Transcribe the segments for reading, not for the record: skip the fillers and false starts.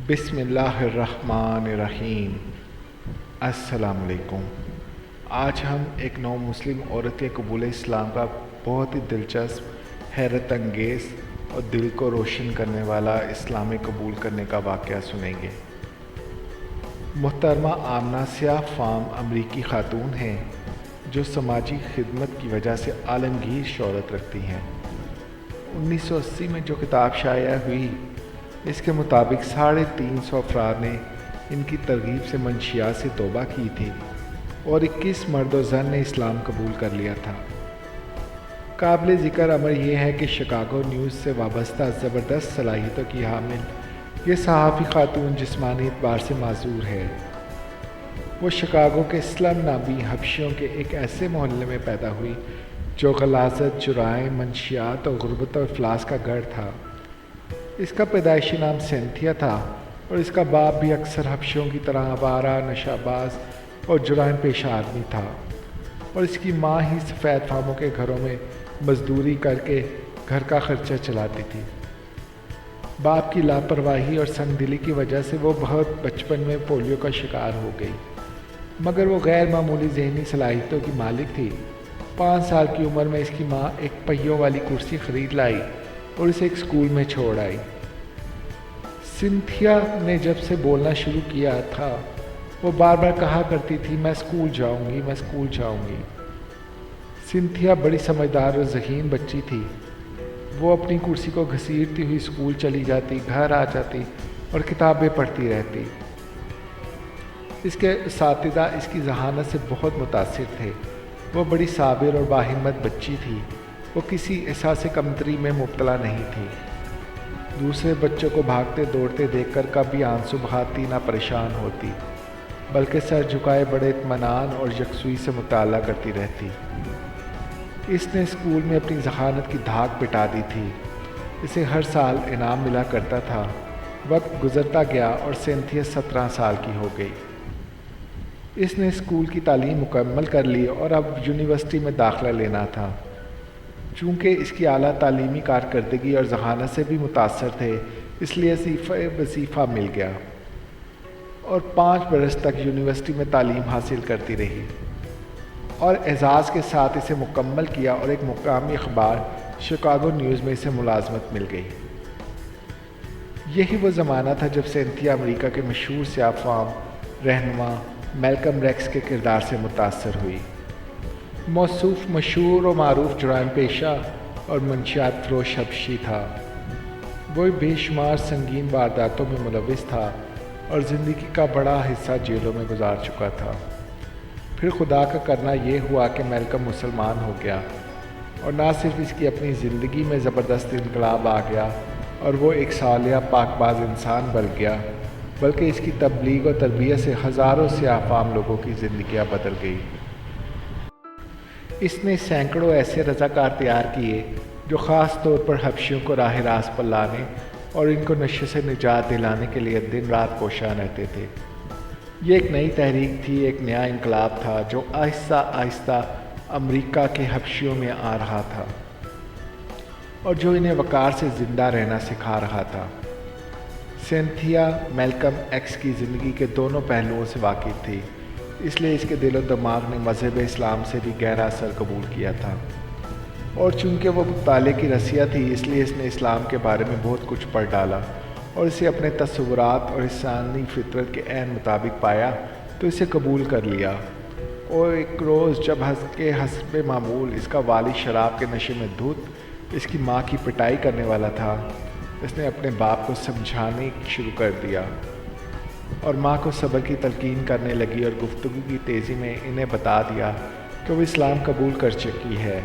بسم اللہ الرحمن الرحیم۔ السلام علیکم۔ آج ہم ایک نو مسلم عورت کے قبول اسلام کا بہت ہی دلچسپ، حیرت انگیز اور دل کو روشن کرنے والا اسلام قبول کرنے کا واقعہ سنیں گے۔ محترمہ آمنہ سیاہ فام امریکی خاتون ہیں جو سماجی خدمت کی وجہ سے عالمگیر شہرت رکھتی ہیں۔ 1980 میں جو کتاب شائع ہوئی، اس کے مطابق 350 افراد نے ان کی ترغیب سے منشیات سے توبہ کی تھی اور 21 مرد و زن نے اسلام قبول کر لیا تھا۔ قابل ذکر امر یہ ہے کہ شکاگو نیوز سے وابستہ زبردست صلاحیتوں کی حامل یہ صحافی خاتون جسمانی اعتبار سے معذور ہے۔ وہ شکاگو کے سلم نامی حبشیوں کے ایک ایسے محلے میں پیدا ہوئی جو غلاظت، جرائم، منشیات اور غربت و افلاس کا گڑھ تھا۔ اس کا پیدائشی نام سینتھیا تھا اور اس کا باپ بھی اکثر حبشیوں کی طرح آوارہ، نشہ باز اور جرائم پیشہ آدمی تھا، اور اس کی ماں ہی سفید فاموں کے گھروں میں مزدوری کر کے گھر کا خرچہ چلاتی تھی۔ باپ کی لاپرواہی اور سنگ دلی کی وجہ سے وہ بہت بچپن میں پولیو کا شکار ہو گئی، مگر وہ غیر معمولی ذہنی صلاحیتوں کی مالک تھی۔ 5 سال کی عمر میں اس کی ماں ایک پہیوں والی کرسی خرید لائی اور اسے ایک اسکول میں چھوڑ آئی۔ سینتھیا نے جب سے بولنا شروع کیا تھا، وہ بار بار کہا کرتی تھی، میں اسکول جاؤں گی، میں اسکول جاؤں گی۔ سینتھیا بڑی سمجھدار اور ذہین بچی تھی۔ وہ اپنی کرسی کو گھسیٹتی ہوئی اسکول چلی جاتی، گھر آ جاتی اور کتابیں پڑھتی رہتی۔ اس کے اساتذہ اس کی ذہانت سے بہت متاثر تھے۔ وہ بڑی صابر اور باہمت بچی تھی۔ وہ کسی احساس کمتری میں مبتلا نہیں تھی۔ دوسرے بچوں کو بھاگتے دوڑتے دیکھ کر کبھی آنسو بہاتی نہ پریشان ہوتی، بلکہ سر جھکائے بڑے اطمینان اور یکسوئی سے مطالعہ کرتی رہتی۔ اس نے اسکول میں اپنی ذہانت کی دھاک پٹا دی تھی۔ اسے ہر سال انعام ملا کرتا تھا۔ وقت گزرتا گیا اور سینتھیا 17 سال کی ہو گئی۔ اس نے اسکول کی تعلیم مکمل کر لی اور اب یونیورسٹی میں داخلہ لینا تھا۔ چونکہ اس کی اعلیٰ تعلیمی کارکردگی اور ذہانت سے بھی متاثر تھے، اس لیے وظیفہ مل گیا اور 5 برس تک یونیورسٹی میں تعلیم حاصل کرتی رہی اور اعزاز کے ساتھ اسے مکمل کیا اور ایک مقامی اخبار شکاگو نیوز میں اسے ملازمت مل گئی۔ یہی وہ زمانہ تھا جب سینتھیا امریکہ کے مشہور سیاہ فام رہنما میلکم ایکس کے کردار سے متاثر ہوئی۔ موصوف مشہور و معروف جرائم پیشہ اور منشیات فروش حبشی تھا۔ وہ بے شمار سنگین وارداتوں میں ملوث تھا اور زندگی کا بڑا حصہ جیلوں میں گزار چکا تھا۔ پھر خدا کا کرنا یہ ہوا کہ میلکم مسلمان ہو گیا، اور نہ صرف اس کی اپنی زندگی میں زبردست انقلاب آ گیا اور وہ ایک صالح پاک باز انسان بن گیا، بلکہ اس کی تبلیغ و تربیت سے ہزاروں سیاہ فام لوگوں کی زندگیاں بدل گئی۔ اس نے سینکڑوں ایسے رضاکار تیار کیے جو خاص طور پر حبشیوں کو راہ راست پر لانے اور ان کو نشے سے نجات دلانے کے لیے دن رات کوشاں رہتے تھے۔ یہ ایک نئی تحریک تھی، ایک نیا انقلاب تھا جو آہستہ آہستہ امریکہ کے حبشیوں میں آ رہا تھا اور جو انہیں وقار سے زندہ رہنا سکھا رہا تھا۔ سینتھیا میلکم ایکس کی زندگی کے دونوں پہلوؤں سے واقف تھی، اس لیے اس کے دل و دماغ نے مذہب اسلام سے بھی گہرا اثر قبول کیا تھا، اور چونکہ وہ مطالعے کی رسیا تھی، اس لیے اس نے اسلام کے بارے میں بہت کچھ پڑھ ڈالا اور اسے اپنے تصورات اور انسانی فطرت کے عین مطابق پایا تو اسے قبول کر لیا۔ اور ایک روز جب حسب معمول اس کا والد شراب کے نشے میں دھت اس کی ماں کی پٹائی کرنے والا تھا، اس نے اپنے باپ کو سمجھانے شروع کر دیا اور ماں کو صبر کی تلقین کرنے لگی اور گفتگو کی تیزی میں انہیں بتا دیا کہ وہ اسلام قبول کر چکی ہے۔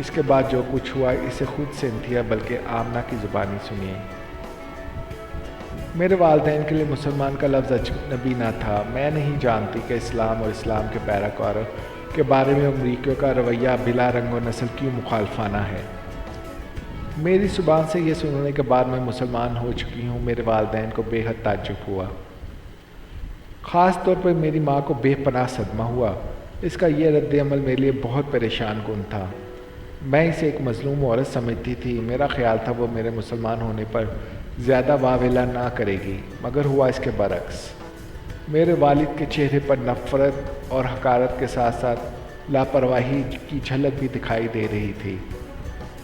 اس کے بعد جو کچھ ہوا اسے خود سینتھیا بلکہ آمنہ کی زبانی سنیے۔ میرے والدین کے لیے مسلمان کا لفظ اجنبی نہ تھا۔ میں نہیں جانتی کہ اسلام اور اسلام کے پیروکاروں کے بارے میں امریکیوں کا رویہ بلا رنگ و نسل کیوں مخالفانہ ہے۔ میری زبان سے یہ سننے کے بعد میں مسلمان ہو چکی ہوں، میرے والدین کو بے حد تعجب ہوا۔ خاص طور پر میری ماں کو بے پناہ صدمہ ہوا۔ اس کا یہ رد عمل میرے لیے بہت پریشان کن تھا۔ میں اسے ایک مظلوم عورت سمجھتی تھی۔ میرا خیال تھا وہ میرے مسلمان ہونے پر زیادہ واویلا نہ کرے گی، مگر ہوا اس کے برعکس۔ میرے والد کے چہرے پر نفرت اور حقارت کے ساتھ ساتھ لاپرواہی کی جھلک بھی دکھائی دے رہی تھی،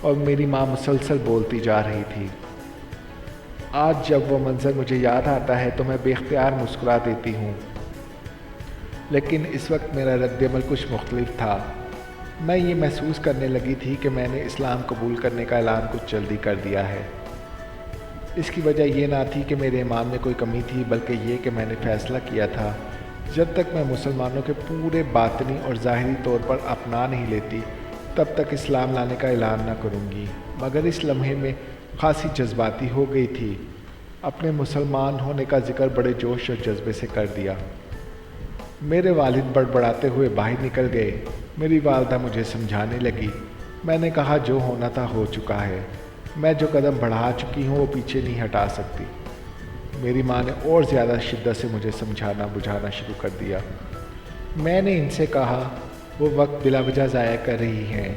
اور میری ماں مسلسل بولتی جا رہی تھی۔ آج جب وہ منظر مجھے یاد آتا ہے تو میں بے اختیار مسکرا دیتی ہوں، لیکن اس وقت میرا رد عمل کچھ مختلف تھا۔ میں یہ محسوس کرنے لگی تھی کہ میں نے اسلام قبول کرنے کا اعلان کچھ جلدی کر دیا ہے۔ اس کی وجہ یہ نہ تھی کہ میرے ایمان میں کوئی کمی تھی، بلکہ یہ کہ میں نے فیصلہ کیا تھا جب تک میں مسلمانوں کے پورے باطنی اور ظاہری طور پر اپنا نہیں لیتی تب تک اسلام لانے کا اعلان نہ کروں گی۔ مگر اس لمحے میں خاصی جذباتی ہو گئی تھی، اپنے مسلمان ہونے کا ذکر بڑے جوش اور جذبے سے کر دیا۔ میرے والد بڑبڑاتے ہوئے باہر نکل گئے۔ میری والدہ مجھے سمجھانے لگی۔ میں نے کہا جو ہونا تھا ہو چکا ہے، میں جو قدم بڑھا چکی ہوں وہ پیچھے نہیں ہٹا سکتی۔ میری ماں نے اور زیادہ شدت سے مجھے سمجھانا بجھانا شروع کر دیا۔ میں نے ان سے کہا وہ وقت بلا وجہ ضائع کر رہی ہیں،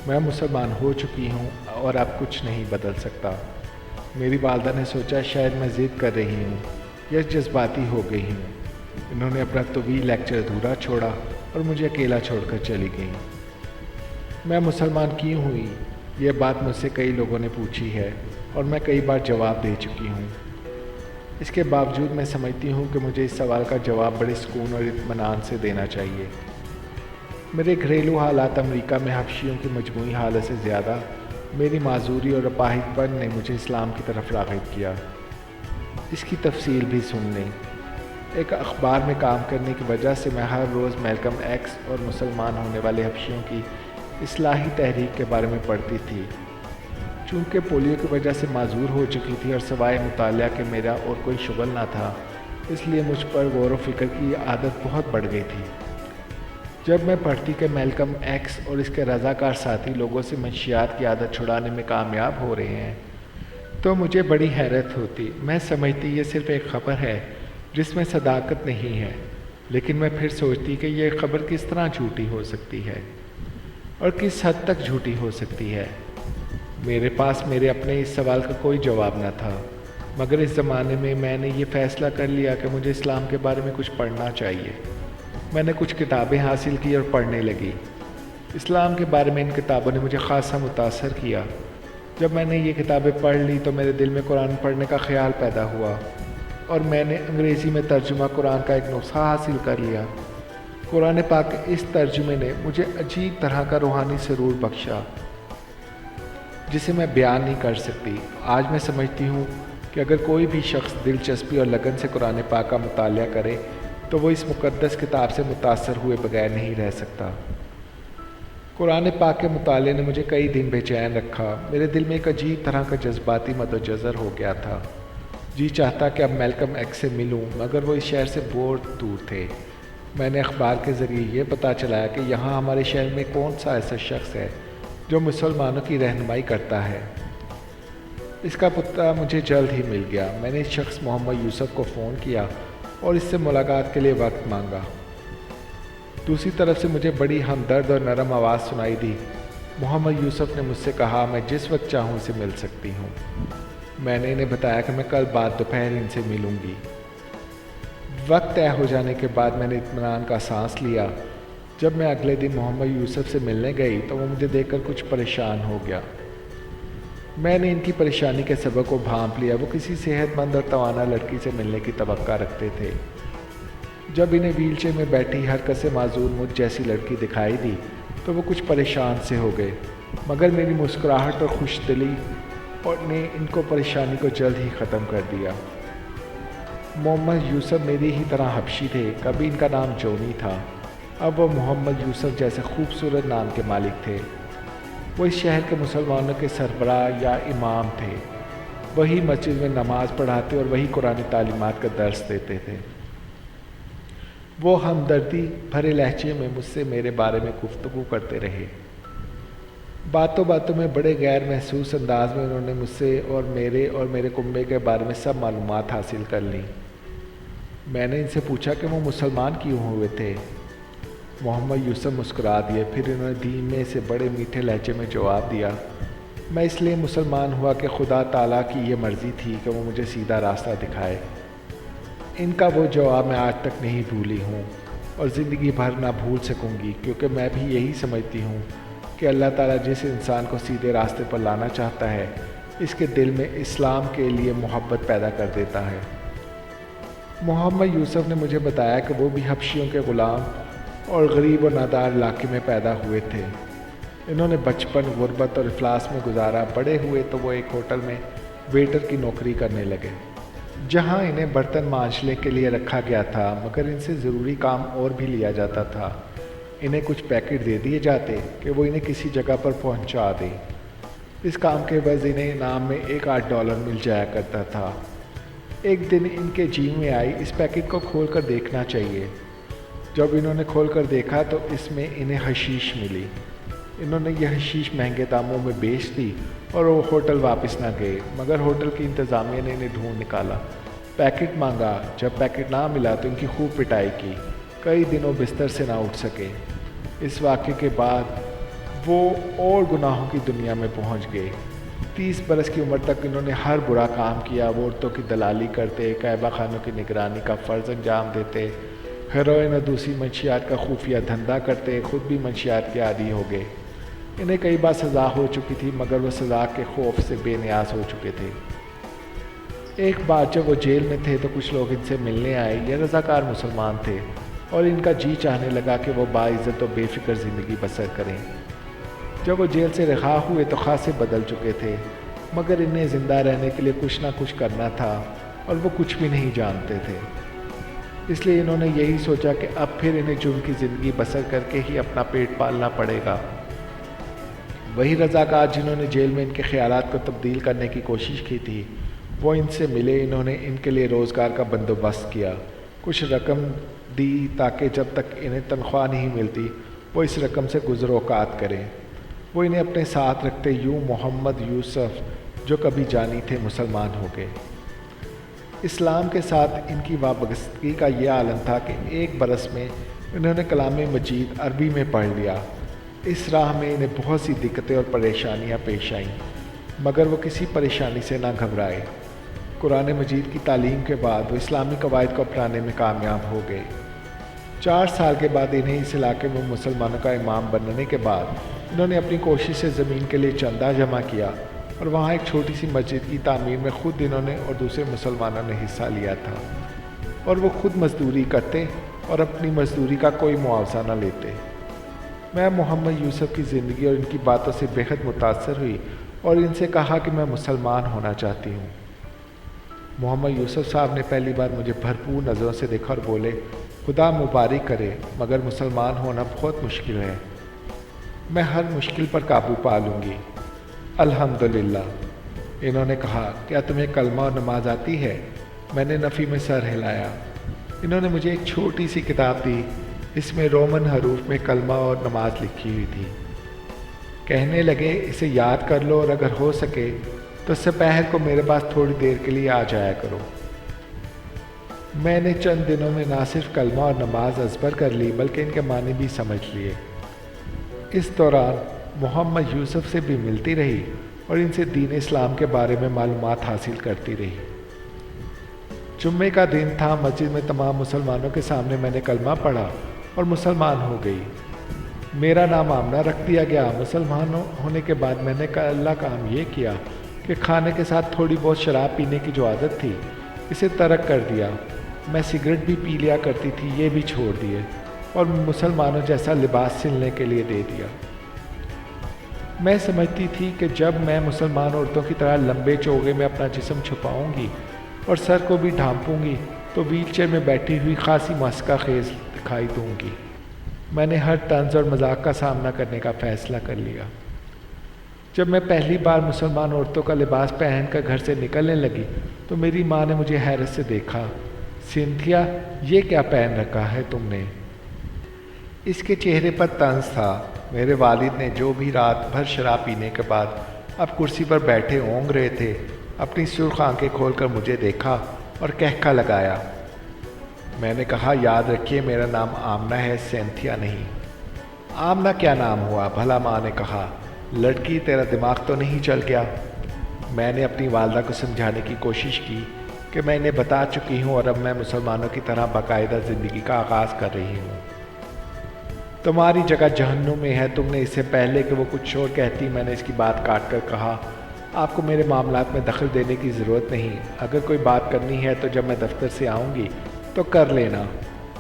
میں مسلمان ہو چکی ہوں اور اب کچھ نہیں بدل سکتا۔ میری والدہ نے سوچا شاید میں ضد کر رہی ہوں یا جذباتی ہو گئی ہوں۔ انہوں نے اپنا طویل لیکچر ادھورا چھوڑا اور مجھے اکیلا چھوڑ کر چلی گئیں۔ میں مسلمان کیوں ہوئی؟ یہ بات مجھ سے کئی لوگوں نے پوچھی ہے اور میں کئی بار جواب دے چکی ہوں۔ اس کے باوجود میں سمجھتی ہوں کہ مجھے اس سوال کا جواب بڑے سکون اور اطمینان سے دینا چاہیے۔ میرے گھریلو حالات امریکہ میں حبشیوں کی مجموعی حالت سے زیادہ میری معذوری اور اپاہج پن نے مجھے اسلام کی طرف راغب کیا۔ اس کی تفصیل بھی سن لیں۔ ایک اخبار میں کام کرنے کی وجہ سے میں ہر روز میلکم ایکس اور مسلمان ہونے والے حبشیوں کی اصلاحی تحریک کے بارے میں پڑھتی تھی۔ چونکہ پولیو کی وجہ سے معذور ہو چکی تھی اور سوائے مطالعہ کے میرا اور کوئی شغل نہ تھا، اس لیے مجھ پر غور و فکر کی عادت بہت بڑھ گئی تھی۔ جب میں پڑھتی کہ میلکم ایکس اور اس کے رضاکار ساتھی لوگوں سے منشیات کی عادت چھڑانے میں کامیاب ہو رہے ہیں تو مجھے بڑی حیرت ہوتی۔ میں سمجھتی یہ صرف ایک خبر ہے جس میں صداقت نہیں ہے، لیکن میں پھر سوچتی کہ یہ خبر کس طرح جھوٹی ہو سکتی ہے اور کس حد تک جھوٹی ہو سکتی ہے۔ میرے پاس میرے اپنے اس سوال کا کوئی جواب نہ تھا، مگر اس زمانے میں نے یہ فیصلہ کر لیا کہ مجھے اسلام کے بارے میں کچھ پڑھنا چاہیے۔ میں نے کچھ کتابیں حاصل کی اور پڑھنے لگی۔ اسلام کے بارے میں ان کتابوں نے مجھے خاصا متاثر کیا۔ جب میں نے یہ کتابیں پڑھ لی تو میرے دل میں قرآن پڑھنے کا خیال پیدا ہوا اور میں نے انگریزی میں ترجمہ قرآن کا ایک نسخہ حاصل کر لیا۔ قرآن پاک کے اس ترجمے نے مجھے عجیب طرح کا روحانی سرور بخشا جسے میں بیان نہیں کر سکتی۔ آج میں سمجھتی ہوں کہ اگر کوئی بھی شخص دلچسپی اور لگن سے قرآن پاک کا مطالعہ کرے تو وہ اس مقدس کتاب سے متاثر ہوئے بغیر نہیں رہ سکتا۔ قرآن پاک کے مطالعے نے مجھے کئی دن بے چین رکھا۔ میرے دل میں ایک عجیب طرح کا جذباتی مد و جزر ہو گیا تھا۔ جی چاہتا کہ اب میلکم ایکس سے ملوں، مگر وہ اس شہر سے بہت دور تھے۔ میں نے اخبار کے ذریعے یہ پتہ چلایا کہ یہاں ہمارے شہر میں کون سا ایسا شخص ہے جو مسلمانوں کی رہنمائی کرتا ہے۔ اس کا پتہ مجھے جلد ہی مل گیا۔ میں نے اس شخص محمد یوسف کو فون کیا اور اس سے ملاقات کے لیے وقت مانگا۔ دوسری طرف سے مجھے بڑی ہمدرد اور نرم آواز سنائی دی۔ محمد یوسف نے مجھ سے کہا میں جس وقت چاہوں اسے مل سکتی ہوں۔ میں نے انہیں بتایا کہ میں کل بعد دوپہر ان سے ملوں گی۔ وقت طے ہو جانے کے بعد میں نے اطمینان کا سانس لیا۔ جب میں اگلے دن محمد یوسف سے ملنے گئی تو وہ مجھے دیکھ کر کچھ پریشان ہو گیا۔ میں نے ان کی پریشانی کے سبب کو بھانپ لیا۔ وہ کسی صحت مند اور توانا لڑکی سے ملنے کی توقع رکھتے تھے۔ جب انہیں ویل چیئر میں بیٹھی حرکت سے معذور مجھ جیسی لڑکی دکھائی دی تو وہ کچھ پریشان سے ہو گئے، مگر میری مسکراہٹ اور خوش دلی نے ان کو پریشانی کو جلد ہی ختم کر دیا۔ محمد یوسف میری ہی طرح حبشی تھے۔ کبھی ان کا نام جونی تھا، اب وہ محمد یوسف جیسے خوبصورت نام کے مالک تھے۔ وہ اس شہر کے مسلمانوں کے سربراہ یا امام تھے۔ وہی مسجد میں نماز پڑھاتے اور وہی قرآن تعلیمات کا درس دیتے تھے۔ وہ ہمدردی بھرے لہجے میں مجھ سے میرے بارے میں گفتگو کرتے رہے۔ باتوں باتوں میں بڑے غیر محسوس انداز میں انہوں نے مجھ سے اور میرے کنبے کے بارے میں سب معلومات حاصل کر لیں۔ میں نے ان سے پوچھا کہ وہ مسلمان کیوں ہوئے تھے۔ محمد یوسف مسکرا دیے، پھر انہوں نے دھیمے سے بڑے میٹھے لہجے میں جواب دیا، میں اس لیے مسلمان ہوا کہ خدا تعالیٰ کی یہ مرضی تھی کہ وہ مجھے سیدھا راستہ دکھائے۔ ان کا وہ جواب میں آج تک نہیں بھولی ہوں اور زندگی بھر نہ بھول سکوں گی، کیونکہ میں بھی یہی سمجھتی ہوں کہ اللہ تعالیٰ جس انسان کو سیدھے راستے پر لانا چاہتا ہے اس کے دل میں اسلام کے لیے محبت پیدا کر دیتا ہے۔ محمد یوسف نے مجھے بتایا کہ وہ بھی حبشیوں کے غلام اور غریب و نادار علاقے میں پیدا ہوئے تھے۔ انہوں نے بچپن غربت اور افلاس میں گزارا۔ بڑے ہوئے تو وہ ایک ہوٹل میں ویٹر کی نوکری کرنے لگے، جہاں انہیں برتن مانجنے کے لیے رکھا گیا تھا، مگر ان سے ضروری کام اور بھی لیا جاتا تھا۔ انہیں کچھ پیکٹ دے دیے جاتے کہ وہ انہیں کسی جگہ پر پہنچا دیں۔ اس کام کے عوض انہیں انعام میں $1-8 مل جایا کرتا تھا۔ ایک دن ان کے جی میں آئی اس پیکٹ کو کھول کر دیکھنا چاہیے۔ جب انہوں نے کھول کر دیکھا تو اس میں انہیں حشیش ملی۔ انہوں نے یہ حشیش مہنگے داموں میں بیچ دی اور وہ ہوٹل واپس نہ گئے، مگر ہوٹل کی انتظامیہ نے انہیں ڈھونڈ نکالا، پیکٹ مانگا۔ جب پیکٹ نہ ملا تو ان کی خوب پٹائی کی، کئی دنوں بستر سے نہ اٹھ سکے۔ اس واقعے کے بعد وہ اور گناہوں کی دنیا میں پہنچ گئے۔ 30 برس کی عمر تک انہوں نے ہر برا کام کیا۔ وہ عورتوں کی دلالی کرتے، قیبہ خانوں کی نگرانی کا فرض انجام دیتے، ہیروئن اور دوسری منشیات کا خفیہ دھندا کرتے، خود بھی منشیات کے عادی ہو گئے۔ انہیں کئی بار سزا ہو چکی تھی، مگر وہ سزا کے خوف سے بے نیاز ہو چکے تھے۔ ایک بار جب وہ جیل میں تھے تو کچھ لوگ ان سے ملنے آئے۔ یہ رضاکار مسلمان تھے اور ان کا جی چاہنے لگا کہ وہ باعزت و بے فکر زندگی بسر کریں۔ جب وہ جیل سے رہا ہوئے تو خاصے بدل چکے تھے، مگر انہیں زندہ رہنے کے لیے کچھ نہ کچھ کرنا تھا اور وہ کچھ بھی نہیں جانتے تھے۔ اس لیے انہوں نے یہی سوچا کہ اب پھر انہیں جرم کی زندگی بسر کر کے ہی اپنا پیٹ پالنا پڑے گا۔ وہی رضاکار جنہوں نے جیل میں ان کے خیالات کو تبدیل کرنے کی کوشش کی تھی، وہ ان سے ملے۔ انہوں نے ان کے لیے روزگار کا بندوبست کیا، کچھ رقم دی تاکہ جب تک انہیں تنخواہ نہیں ملتی وہ اس رقم سے گزر اوقات کریں۔ وہ انہیں اپنے ساتھ رکھتے، یوں محمد یوسف جو کبھی جانی تھے مسلمان ہو گئے۔ اسلام کے ساتھ ان کی وابستگی کا یہ عالم تھا کہ 1 برس میں انہوں نے کلام مجید عربی میں پڑھ لیا۔ اس راہ میں انہیں بہت سی دقتیں اور پریشانیاں پیش آئیں، مگر وہ کسی پریشانی سے نہ گھبرائے۔ قرآن مجید کی تعلیم کے بعد وہ اسلامی قواعد کو اپنانے میں کامیاب ہو گئے۔ 4 سال کے بعد انہیں اس علاقے میں مسلمانوں کا امام بننے کے بعد انہوں نے اپنی کوشش سے زمین کے لیے چندہ جمع کیا اور وہاں ایک چھوٹی سی مسجد کی تعمیر میں خود انہوں نے اور دوسرے مسلمانوں نے حصہ لیا تھا، اور وہ خود مزدوری کرتے اور اپنی مزدوری کا کوئی معاوضہ نہ لیتے۔ میں محمد یوسف کی زندگی اور ان کی باتوں سے بے حد متاثر ہوئی اور ان سے کہا کہ میں مسلمان ہونا چاہتی ہوں۔ محمد یوسف صاحب نے پہلی بار مجھے بھرپور نظروں سے دیکھا اور بولے، خدا مبارک کرے، مگر مسلمان ہونا بہت مشکل ہے۔ میں ہر مشکل پر قابو پا لوں گی، الحمدللہ۔ انہوں نے کہا، کیا تمہیں کلمہ اور نماز آتی ہے؟ میں نے نفی میں سر ہلایا۔ انہوں نے مجھے ایک چھوٹی سی کتاب دی، اس میں رومن حروف میں کلمہ اور نماز لکھی ہوئی تھی۔ کہنے لگے، اسے یاد کر لو اور اگر ہو سکے تو سپہر کو میرے پاس تھوڑی دیر کے لیے آ جایا کرو۔ میں نے چند دنوں میں نہ صرف کلمہ اور نماز ازبر کر لی بلکہ ان کے معنی بھی سمجھ لیے۔ اس دوران محمد یوسف سے بھی ملتی رہی اور ان سے دین اسلام کے بارے میں معلومات حاصل کرتی رہی۔ جمعے کا دن تھا، مسجد میں تمام مسلمانوں کے سامنے میں نے کلمہ پڑھا اور مسلمان ہو گئی۔ میرا نام آمنہ رکھ دیا گیا۔ مسلمان ہونے کے بعد میں نے اللہ کام یہ کیا کہ کھانے کے ساتھ تھوڑی بہت شراب پینے کی جو عادت تھی اسے ترک کر دیا۔ میں سگریٹ بھی پی لیا کرتی تھی، یہ بھی چھوڑ دیے اور مسلمانوں جیسا لباس سلنے کے لیے دے دیا۔ میں سمجھتی تھی کہ جب میں مسلمان عورتوں کی طرح لمبے چوغے میں اپنا جسم چھپاؤں گی اور سر کو بھی ڈھانپوں گی تو ویل چیئر میں بیٹھی ہوئی خاصی مسکہ خیز دکھائی دوں گی۔ میں نے ہر طنز اور مذاق کا سامنا کرنے کا فیصلہ کر لیا۔ جب میں پہلی بار مسلمان عورتوں کا لباس پہن کر گھر سے نکلنے لگی تو میری ماں نے مجھے حیرت سے دیکھا۔ سنتھیا، یہ کیا پہن رکھا ہے تم نے؟ اس کے چہرے پر طنز تھا۔ میرے والد نے جو بھی رات بھر شراب پینے کے بعد اب کرسی پر بیٹھے اونگ رہے تھے، اپنی سرخ آنکھیں کھول کر مجھے دیکھا اور کہکا لگایا۔ میں نے کہا، یاد رکھیے میرا نام آمنہ ہے، سینتھیا نہیں۔ آمنہ کیا نام ہوا بھلا؟ ماں نے کہا، لڑکی تیرا دماغ تو نہیں چل گیا؟ میں نے اپنی والدہ کو سمجھانے کی کوشش کی کہ میں انہیں بتا چکی ہوں اور اب میں مسلمانوں کی طرح باقاعدہ زندگی کا آغاز کر رہی ہوں۔ تمہاری جگہ جہنم میں ہے۔ تم نے اس سے پہلے کہ وہ کچھ اور کہتی میں نے اس کی بات کاٹ کر کہا، آپ کو میرے معاملات میں دخل دینے کی ضرورت نہیں۔ اگر کوئی بات کرنی ہے تو جب میں دفتر سے آؤں گی تو کر لینا،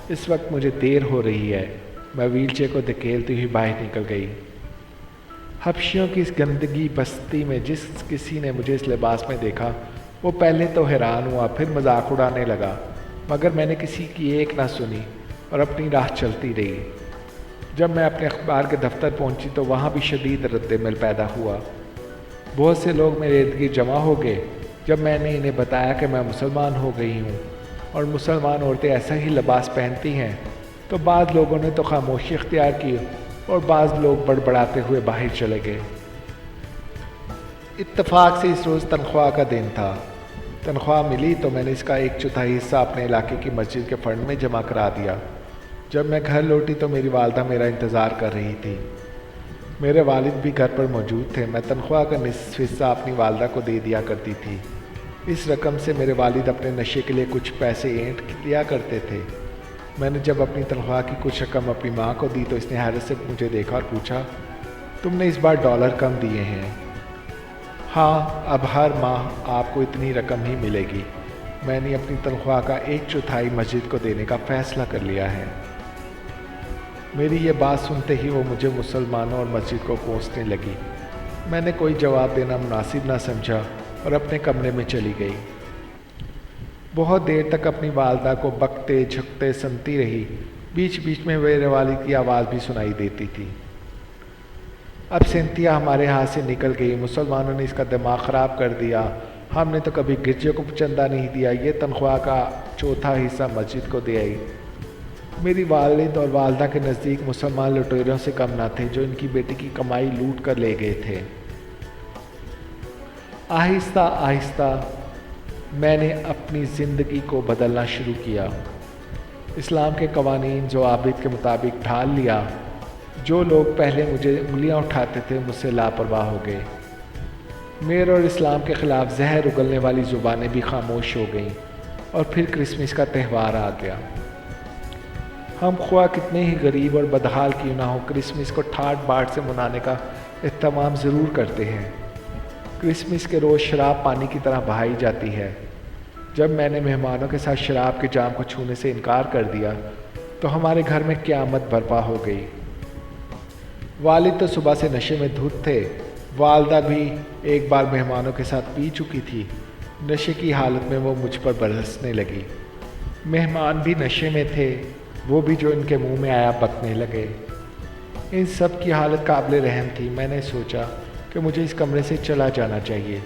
اس وقت مجھے دیر ہو رہی ہے۔ میں ویل چیئر کو دھکیلتی ہوئی باہر نکل گئی۔ حبشیوں کی اس گندگی بستی میں جس کسی نے مجھے اس لباس میں دیکھا وہ پہلے تو حیران ہوا، پھر مذاق اڑانے لگا، مگر میں نے کسی کی ایک نہ سنی اور اپنی راہ چلتی رہی۔ جب میں اپنے اخبار کے دفتر پہنچی تو وہاں بھی شدید رد عمل پیدا ہوا۔ بہت سے لوگ میرے ارد گرد جمع ہو گئے جب میں نے انہیں بتایا کہ میں مسلمان ہو گئی ہوں اور مسلمان عورتیں ایسا ہی لباس پہنتی ہیں، تو بعض لوگوں نے تو خاموشی اختیار کی اور بعض لوگ بڑبڑاتے ہوئے باہر چلے گئے۔ اتفاق سے اس روز تنخواہ کا دن تھا۔ تنخواہ ملی تو میں نے اس کا 1/4 حصہ اپنے علاقے کی مسجد کے فنڈ میں جمع کرا دیا۔ جب میں گھر لوٹی تو میری والدہ میرا انتظار کر رہی تھی۔ میرے والد بھی گھر پر موجود تھے۔ میں تنخواہ کا نصف حصہ اپنی والدہ کو دے دیا کرتی تھی۔ اس رقم سے میرے والد اپنے نشے کے لیے کچھ پیسے اینٹ لیا کرتے تھے۔ میں نے جب اپنی تنخواہ کی کچھ رقم اپنی ماں کو دی تو اس نے حیرت سے مجھے دیکھا اور پوچھا، تم نے اس بار ڈالر کم دیے ہیں؟ ہاں، اب ہر ماہ آپ کو اتنی رقم ہی ملے گی۔ میں نے اپنی تنخواہ کا 1/4 مسجد کو دینے کا فیصلہ کر لیا ہے۔ میری یہ بات سنتے ہی وہ مجھے مسلمانوں اور مسجد کو کوسنے لگی۔ میں نے کوئی جواب دینا مناسب نہ سمجھا اور اپنے کمرے میں چلی گئی۔ بہت دیر تک اپنی والدہ کو بکتے جھکتے سنتی رہی۔ بیچ بیچ میں میرے والد کی آواز بھی سنائی دیتی تھی، اب سنتھیا ہمارے ہاتھ سے نکل گئی، مسلمانوں نے اس کا دماغ خراب کر دیا، ہم نے تو کبھی گرجے کو چندہ نہیں دیا، یہ تنخواہ کا 1/4 حصہ مسجد کو دے آئی۔ میری والد اور والدہ کے نزدیک مسلمان لٹیروں سے کم نہ تھے جو ان کی بیٹی کی کمائی لوٹ کر لے گئے تھے۔ آہستہ آہستہ میں نے اپنی زندگی کو بدلنا شروع کیا، اسلام کے قوانین ضوابط کے مطابق ڈھال لیا۔ جو لوگ پہلے مجھے انگلیاں اٹھاتے تھے مجھ سے لاپرواہ ہو گئے۔ میرے اور اسلام کے خلاف زہر اگلنے والی زبانیں بھی خاموش ہو گئیں، اور پھر کرسمس کا تہوار آ گیا۔ ہم خواہ کتنے ہی غریب اور بدحال کیوں نہ ہو، کرسمس کو ٹھاٹ باٹ سے منانے کا اہتمام ضرور کرتے ہیں۔ کرسمس کے روز شراب پانی کی طرح بہائی جاتی ہے۔ جب میں نے مہمانوں کے ساتھ شراب کے جام کو چھونے سے انکار کر دیا تو ہمارے گھر میں قیامت برپا ہو گئی۔ والد تو صبح سے نشے میں دھت تھے، والدہ بھی ایک بار مہمانوں کے ساتھ پی چکی تھی۔ نشے کی حالت میں وہ مجھ پر برسنے لگی۔ مہمان بھی نشے میں تھے، وہ بھی جو ان کے منہ میں آیا بکنے لگے۔ ان سب کی حالت قابل رحم تھی۔ میں نے سوچا کہ مجھے اس کمرے سے چلا جانا چاہیے،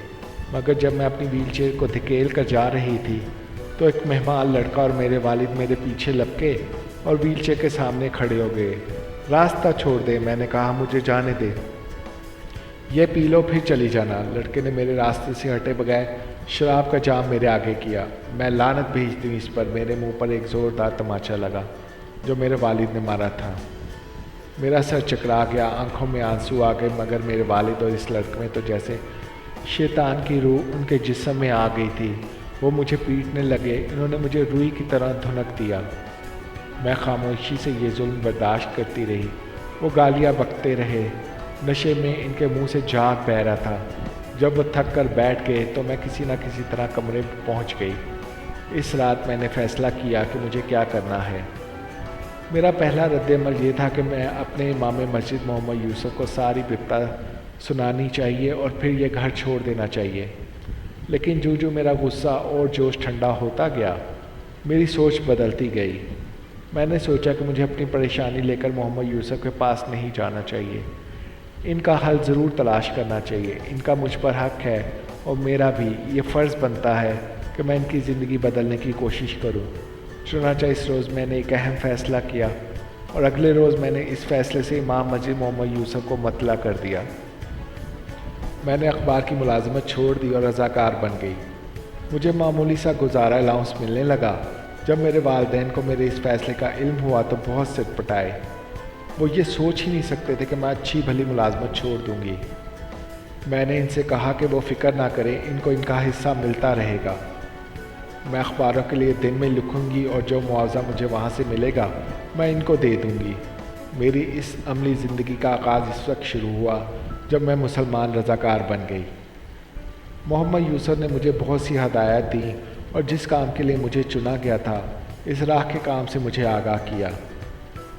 مگر جب میں اپنی ویل چیئر کو دھکیل کر جا رہی تھی تو ایک مہمان لڑکا اور میرے والد میرے پیچھے لپکے اور ویل چیئر کے سامنے کھڑے ہو گئے۔ راستہ چھوڑ دے، میں نے کہا، مجھے جانے دے، یہ پی لو پھر چلی جانا۔ لڑکے نے میرے راستے سے ہٹے بغیر شراب کا جام میرے آگے کیا۔ میں لعنت بھیجتی ہوں اس پر۔ میرے منہ پر ایک زوردار تماچا لگا جو میرے والد نے مارا تھا۔ میرا سر چکرا گیا، آنکھوں میں آنسو آ گئے، مگر میرے والد اور اس لڑکے میں تو جیسے شیطان کی روح ان کے جسم میں آ گئی تھی۔ وہ مجھے پیٹنے لگے، انہوں نے مجھے روئی کی طرح دھنک دیا۔ میں خاموشی سے یہ ظلم برداشت کرتی رہی۔ وہ گالیاں بکتے رہے، نشے میں ان کے منہ سے جھاگ بہہ رہا تھا۔ جب وہ تھک کر بیٹھ گئے تو میں کسی نہ کسی طرح کمرے پہنچ گئی۔ اس رات میں نے فیصلہ کیا کہ مجھے کیا کرنا ہے۔ میرا پہلا رد عمل یہ تھا کہ میں اپنے امام مسجد محمد یوسف کو ساری بپتا سنانی چاہیے اور پھر یہ گھر چھوڑ دینا چاہیے۔ لیکن جو میرا غصہ اور جوش ٹھنڈا ہوتا گیا، میری سوچ بدلتی گئی۔ میں نے سوچا کہ مجھے اپنی پریشانی لے کر محمد یوسف کے پاس نہیں جانا چاہیے، ان کا حل ضرور تلاش کرنا چاہیے۔ ان کا مجھ پر حق ہے اور میرا بھی یہ فرض بنتا ہے کہ میں ان کی زندگی بدلنے کی کوشش کروں۔ چنانچہ اس روز میں نے ایک اہم فیصلہ کیا اور اگلے روز میں نے اس فیصلے سے امام مسجد محمد یوسف کو مطلع کر دیا۔ میں نے اخبار کی ملازمت چھوڑ دی اور رضاکار بن گئی۔ مجھے معمولی سا گزارا الاؤنس ملنے لگا۔ جب میرے والدین کو میرے اس فیصلے کا علم ہوا تو بہت سٹ پٹائے۔ وہ یہ سوچ ہی نہیں سکتے تھے کہ میں اچھی بھلی ملازمت چھوڑ دوں گی۔ میں نے ان سے کہا کہ وہ فکر نہ کریں، ان کو ان کا حصہ ملتا رہے گا۔ میں اخباروں کے لیے دن میں لکھوں گی اور جو معاوضہ مجھے وہاں سے ملے گا میں ان کو دے دوں گی۔ میری اس عملی زندگی کا آغاز اس وقت شروع ہوا جب میں مسلمان رضاکار بن گئی۔ محمد یوسف نے مجھے بہت سی ہدایات دیں اور جس کام کے لیے مجھے چنا گیا تھا اس راہ کے کام سے مجھے آگاہ کیا۔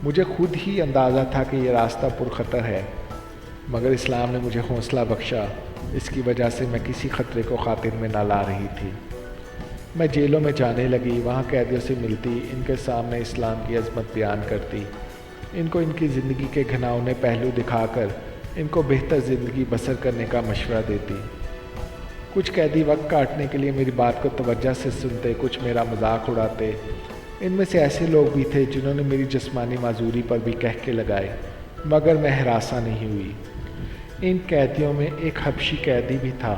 مجھے خود ہی اندازہ تھا کہ یہ راستہ پرخطر ہے، مگر اسلام نے مجھے حوصلہ بخشا۔ اس کی وجہ سے میں کسی خطرے کو خاطر میں نہ لا رہی تھی۔ میں جیلوں میں جانے لگی، وہاں قیدیوں سے ملتی، ان کے سامنے اسلام کی عظمت بیان کرتی، ان کو ان کی زندگی کے گھناؤنے پہلو دکھا کر ان کو بہتر زندگی بسر کرنے کا مشورہ دیتی۔ کچھ قیدی وقت کاٹنے کے لیے میری بات کو توجہ سے سنتے، کچھ میرا مذاق اڑاتے۔ ان میں سے ایسے لوگ بھی تھے جنہوں نے میری جسمانی معذوری پر بھی کہکے لگائے، مگر میں ہراساں نہیں ہوئی۔ ان قیدیوں میں ایک حبشی قیدی بھی تھا۔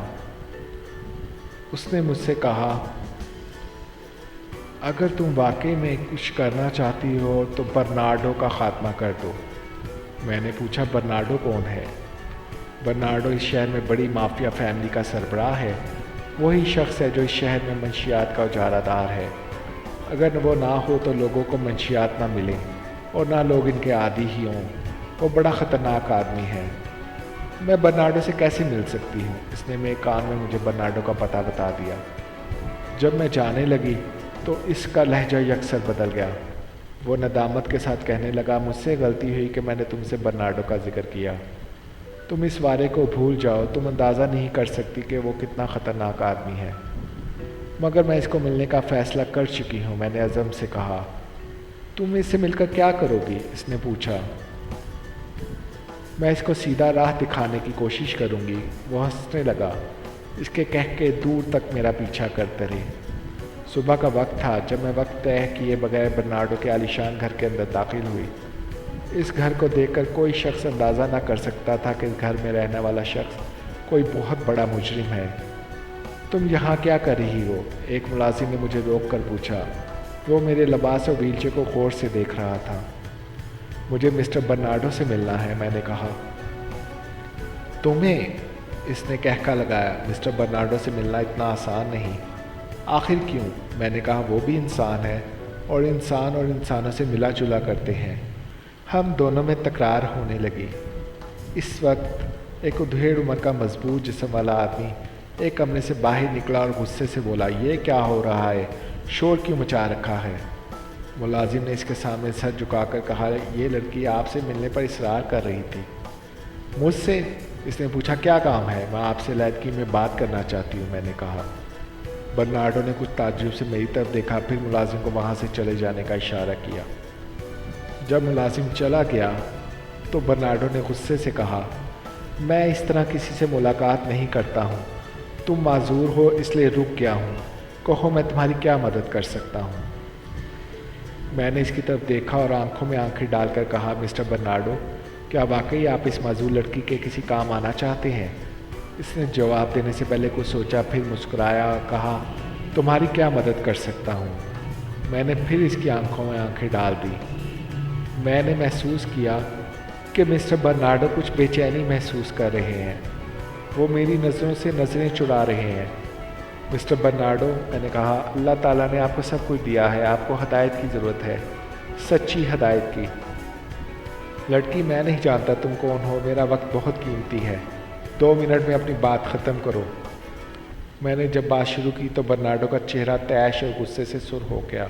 اس نے مجھ سے کہا، اگر تم واقعی میں کچھ کرنا چاہتی ہو تو برنارڈو کا خاتمہ کر دو۔ میں نے پوچھا، برنارڈو کون ہے؟ برنارڈو اس شہر میں بڑی مافیا فیملی کا سربراہ ہے۔ وہی شخص ہے جو اس شہر میں منشیات کا اجارہ دار ہے۔ اگر وہ نہ ہو تو لوگوں کو منشیات نہ ملیں اور نہ لوگ ان کے عادی ہی ہوں۔ وہ بڑا خطرناک آدمی ہے۔ میں برنارڈو سے کیسے مل سکتی ہوں؟ اس نے میرے کان میں مجھے برنارڈو کا پتہ بتا دیا۔ جب میں جانے لگی تو اس کا لہجہ یکسر بدل گیا۔ وہ ندامت کے ساتھ کہنے لگا، مجھ سے غلطی ہوئی کہ میں نے تم سے برنارڈو کا ذکر کیا۔ تم اس وعدے کو بھول جاؤ، تم اندازہ نہیں کر سکتی کہ وہ کتنا خطرناک آدمی ہے۔ مگر میں اس کو ملنے کا فیصلہ کر چکی ہوں، میں نے عزم سے کہا۔ تم اس سے مل کر کیا کرو گی؟ اس نے پوچھا۔ میں اس کو سیدھا راہ دکھانے کی کوشش کروں گی۔ وہ ہنسنے لگا۔ اس کے کہہ کے دور تک میرا پیچھا کرتے رہے۔ صبح کا وقت تھا جب میں وقت طے کیے بغیر برنارڈو کے عالیشان گھر کے اندر داخل ہوئی۔ اس گھر کو دیکھ کر کوئی شخص اندازہ نہ کر سکتا تھا کہ اس گھر میں رہنے والا شخص کوئی بہت بڑا مجرم ہے۔ تم یہاں کیا کر رہی ہو؟ ایک ملازم نے مجھے روک کر پوچھا۔ وہ میرے لباس اور ویل چیئر کو غور سے دیکھ رہا تھا۔ مجھے مسٹر برنارڈو سے ملنا ہے، میں نے کہا۔ تمہیں؟ اس نے کہکا لگایا۔ مسٹر برنارڈو سے ملنا اتنا آسان نہیں۔ آخر کیوں؟ میں نے کہا، وہ بھی انسان ہے اور انسانوں سے ملا جلا کرتے ہیں۔ ہم دونوں میں تکرار ہونے لگی۔ اس وقت ایک ادھیڑ عمر کا مضبوط جسم والا آدمی ایک کمرے سے باہر نکلا اور غصے سے بولا، یہ کیا ہو رہا ہے؟ شور کیوں مچا رکھا ہے؟ ملازم نے اس کے سامنے سر جھکا کر کہا، یہ لڑکی آپ سے ملنے پر اصرار کر رہی تھی۔ مجھ سے؟ اس نے پوچھا، کیا کام ہے؟ میں آپ سے علیحدگی میں بات کرنا چاہتی ہوں، میں نے کہا۔ برنارڈو نے کچھ تعجب سے میری طرف دیکھا، پھر ملازم کو وہاں سے چلے جانے کا اشارہ کیا۔ جب ملازم چلا گیا تو برنارڈو نے غصے سے کہا، میں اس طرح کسی سے ملاقات نہیں کرتا ہوں۔ تم معذور ہو اس لیے رک گیا ہوں۔ کہو میں تمہاری کیا مدد کر سکتا ہوں؟ میں نے اس کی طرف دیکھا اور آنکھوں میں آنکھیں ڈال کر کہا، مسٹر برنارڈو، کیا واقعی آپ اس معذور لڑکی کے کسی کام آنا چاہتے ہیں؟ اس نے جواب دینے سے پہلے کچھ سوچا، پھر مسکرایا اور کہا، تمہاری کیا مدد کر سکتا ہوں؟ میں نے پھر اس کی آنکھوں میں آنکھیں ڈال دی۔ میں نے محسوس کیا کہ مسٹر برنارڈو کچھ بے چینی محسوس کر رہے ہیں۔ وہ میری نظروں سے نظریں چرا رہے ہیں۔ مسٹر برنارڈو، میں نے کہا، اللہ تعالیٰ نے آپ کو سب کچھ دیا ہے، آپ کو ہدایت کی ضرورت ہے، سچی ہدایت کی۔ لڑکی، میں نہیں جانتا تم کون ہو، میرا وقت بہت قیمتی ہے، 2 منٹ میں اپنی بات ختم کرو۔ میں نے جب بات شروع کی تو برنارڈو کا چہرہ طیش اور غصے سے سرخ ہو گیا۔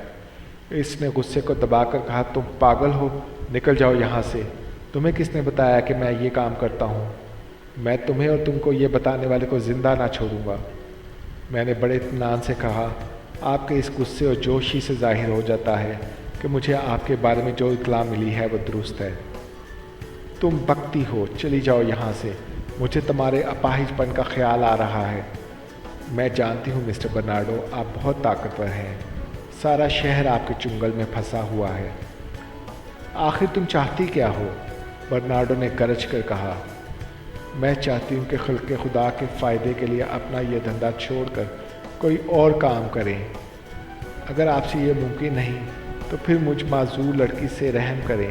اس نے غصے کو دبا کر کہا، تم پاگل ہو، نکل جاؤ یہاں سے۔ تمہیں کس نے بتایا کہ میں یہ کام کرتا ہوں؟ میں تمہیں اور تم کو یہ بتانے والے کو زندہ نہ چھوڑوں گا۔ میں نے بڑے اطمینان سے کہا، آپ کے اس غصے اور جوش ہی سے ظاہر ہو جاتا ہے کہ مجھے آپ کے بارے میں جو اطلاع ملی ہے وہ درست ہے۔ تم بکتی ہو، چلی جاؤ یہاں سے، مجھے تمہارے اپاہج پن کا خیال آ رہا ہے۔ میں جانتی ہوں مسٹر برنارڈو، آپ بہت طاقتور ہیں، سارا شہر آپ کے چنگل میں پھنسا ہوا ہے۔ آخر تم چاہتی کیا ہو؟ برنارڈو نے گرج کر کہا، میں چاہتی ہوں کہ خلق خدا کے فائدے کے لیے اپنا یہ دھندا چھوڑ کر کوئی اور کام کریں۔ اگر آپ سے یہ ممکن نہیں تو پھر مجھ معذور لڑکی سے رحم کریں۔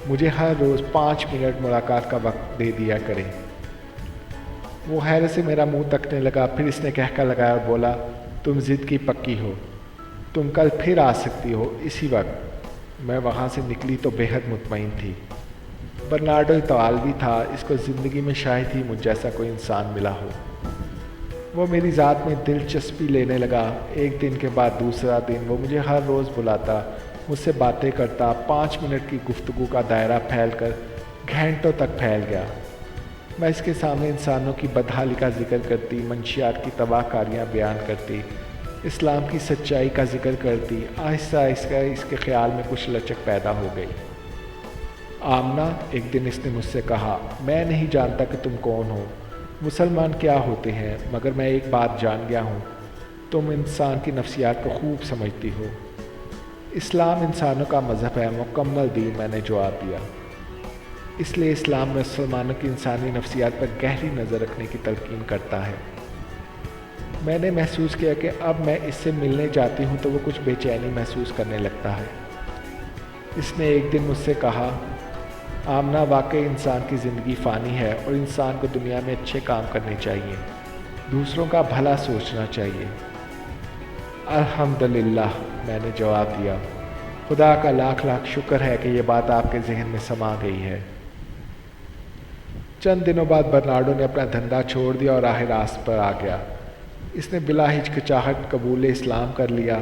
مجھے ہر روز 5 منٹ ملاقات کا وقت دے دیا کریں۔ وہ حیرت سے میرا منہ تکنے لگا، پھر اس نے کہکا لگایا اور بولا، تم ضد کی پکی ہو، تم کل پھر آ سکتی ہو اسی وقت۔ میں وہاں سے نکلی تو بے حد مطمئن تھی۔ برنارڈو اطالوی تھا، اس کو زندگی میں شاید ہی مجھ جیسا کوئی انسان ملا ہو۔ وہ میری ذات میں دلچسپی لینے لگا۔ ایک دن کے بعد دوسرا دن وہ مجھے ہر روز بلاتا، مجھ سے باتیں کرتا۔ 5 منٹ کی گفتگو کا دائرہ پھیل کر گھنٹوں تک پھیل گیا۔ میں اس کے سامنے انسانوں کی بدحالی کا ذکر کرتی، منشیات کی تباہ کاریاں بیان کرتی، اسلام کی سچائی کا ذکر کرتی۔ آہستہ آہستہ اس کے خیال میں کچھ لچک پیدا ہو گئی۔ آمنہ، ایک دن اس نے مجھ سے کہا، میں نہیں جانتا کہ تم کون ہو، مسلمان کیا ہوتے ہیں، مگر میں ایک بات جان گیا ہوں، تم انسان کی نفسیات کو خوب سمجھتی ہو۔ اسلام انسانوں کا مذہب ہے، مکمل دین، میں نے جواب دیا۔ اس لیے اسلام مسلمانوں کی انسانی نفسیات پر گہری نظر رکھنے کی تلقین کرتا ہے۔ میں نے محسوس کیا کہ اب میں اس سے ملنے جاتی ہوں تو وہ کچھ بے چینی محسوس کرنے لگتا ہے۔ اس نے ایک دن مجھ سے کہا، آمنہ، واقعی انسان کی زندگی فانی ہے اور انسان کو دنیا میں اچھے کام کرنے چاہیے، دوسروں کا بھلا سوچنا چاہیے۔ الحمدللہ، میں نے جواب دیا، خدا کا لاکھ لاکھ شکر ہے کہ یہ بات آپ کے ذہن میں سما گئی ہے۔ چند دنوں بعد برنارڈو نے اپنا دھندا چھوڑ دیا اور راہ راست پر آ گیا۔ اس نے بلا ہچکچاہٹ قبول اسلام کر لیا۔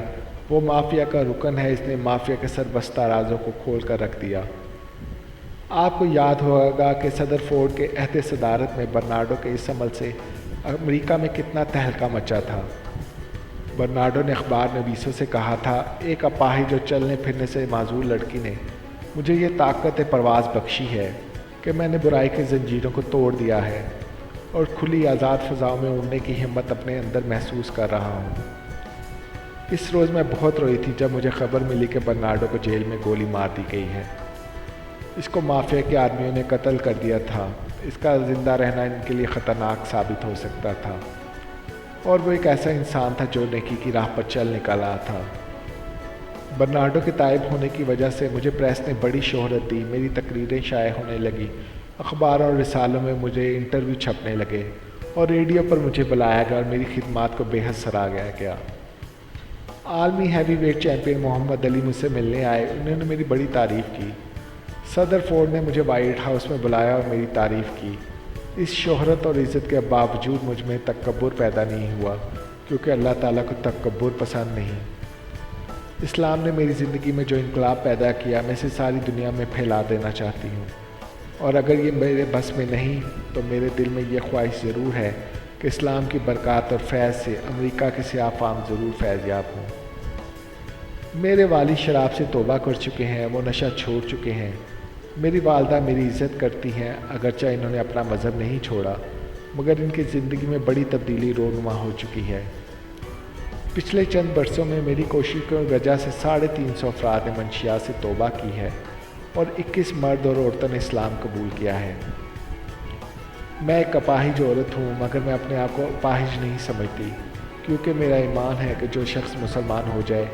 وہ مافیا کا رکن ہے، اس نے مافیا کے سربستہ رازوں کو کھول کر رکھ دیا۔ آپ کو یاد ہوگا کہ صدر فورڈ کے عہد صدارت میں برنارڈو کے اس عمل سے امریکہ میں کتنا تہلکہ مچا تھا۔ برنارڈو نے اخبار نویسوں سے کہا تھا، ایک اپاہج اور چلنے پھرنے سے معذور لڑکی نے مجھے یہ طاقت پرواز بخشی ہے کہ میں نے برائی کے زنجیروں کو توڑ دیا ہے اور کھلی آزاد فضاؤں میں اڑنے کی ہمت اپنے اندر محسوس کر رہا ہوں۔ اس روز میں بہت روئی تھی جب مجھے خبر ملی کہ برنارڈو کو جیل میں گولی مار دی گئی ہے۔ اس کو مافیا کے آدمیوں نے قتل کر دیا تھا۔ اس کا زندہ رہنا ان کے لیے خطرناک ثابت ہو سکتا تھا، اور وہ ایک ایسا انسان تھا جو نیکی کی راہ پر چل نکلا تھا۔ برنارڈو کے تائب ہونے کی وجہ سے مجھے پریس نے بڑی شہرت دی، میری تقریریں شائع ہونے لگیں، اخباروں اور رسالوں میں مجھے انٹرویو چھپنے لگے اور ریڈیو پر مجھے بلایا گیا اور میری خدمات کو بے حد سراہا گیا۔ عالمی ہیوی ویٹ چیمپئن محمد علی مجھ سے ملنے آئے، انہوں نے میری بڑی تعریف کی۔ صدر فورڈ نے مجھے وائٹ ہاؤس میں بلایا اور میری تعریف کی۔ اس شہرت اور عزت کے باوجود مجھ میں تکبر پیدا نہیں ہوا، کیونکہ اللہ تعالیٰ کو تکبر پسند نہیں۔ اسلام نے میری زندگی میں جو انقلاب پیدا کیا، میں اسے ساری دنیا میں پھیلا دینا چاہتی ہوں، اور اگر یہ میرے بس میں نہیں تو میرے دل میں یہ خواہش ضرور ہے کہ اسلام کی برکات اور فیض سے امریکہ کے سیاہ فام ضرور فیض یاب ہوں۔ میرے والد شراب سے توبہ کر چکے ہیں، وہ نشہ چھوڑ چکے ہیں۔ میری والدہ میری عزت کرتی ہیں، اگرچہ انہوں نے اپنا مذہب نہیں چھوڑا، مگر ان کی زندگی میں بڑی تبدیلی رونما ہو چکی ہے۔ پچھلے چند برسوں میں میری کوششوں کی وجہ سے 350 افراد نے منشیات سے توبہ کی ہے اور 21 مرد اور عورتوں نے اسلام قبول کیا ہے۔ میں ایک اپاہج عورت ہوں، مگر میں اپنے آپ کو اپاہج نہیں سمجھتی، کیونکہ میرا ایمان ہے کہ جو شخص مسلمان ہو جائے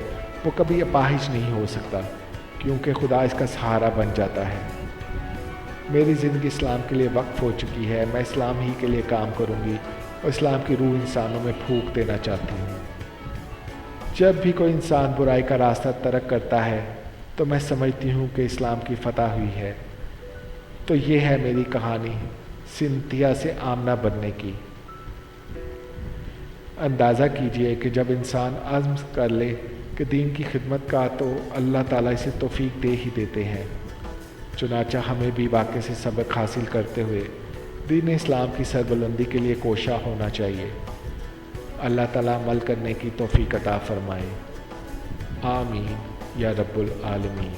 وہ کبھی اپاہج نہیں ہو سکتا، کیونکہ خدا اس کا سہارا بن جاتا ہے۔ میری زندگی اسلام کے لیے وقف ہو چکی ہے، میں اسلام ہی کے لیے کام کروں گی اور اسلام کی روح انسانوں میں پھونک دینا چاہتی ہوں۔ جب بھی کوئی انسان برائی کا راستہ ترک کرتا ہے تو میں سمجھتی ہوں کہ اسلام کی فتح ہوئی ہے۔ تو یہ ہے میری کہانی سنتھیا سے آمنہ بننے کی۔ اندازہ کیجئے کہ جب انسان عزم کر لے کہ دین کی خدمت کا تو اللہ تعالیٰ اسے توفیق دے ہی دیتے ہیں۔ چنانچہ ہمیں بھی واقعے سے سبق حاصل کرتے ہوئے دین اسلام کی سربلندی کے لیے کوشاں ہونا چاہیے۔ اللہ تعالیٰ عمل کرنے کی توفیق عطا فرمائے۔ آمین یا رب العالمین۔